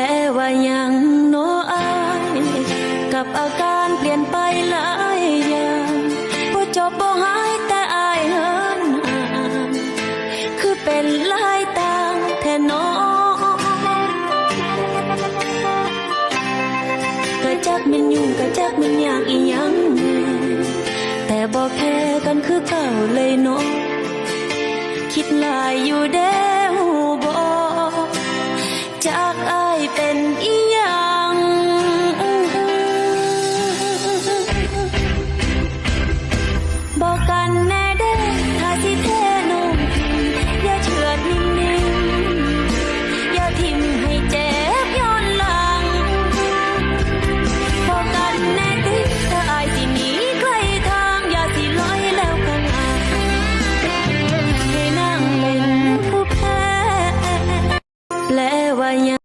แต่ว่ายังโน้อายกับอาการเปลี่ยนไปหลายอย่างบ่จบบ่หายแต่อายเหินห่างคือเป็นหลายต่างแท้น้องก็จักมันยุ่งก็จักมันยากอีหยังแต่บ่แค่กันคือเก่าเลยเนาะคิดหลายอยู่เด้อหูบ่จากอายเป็นอี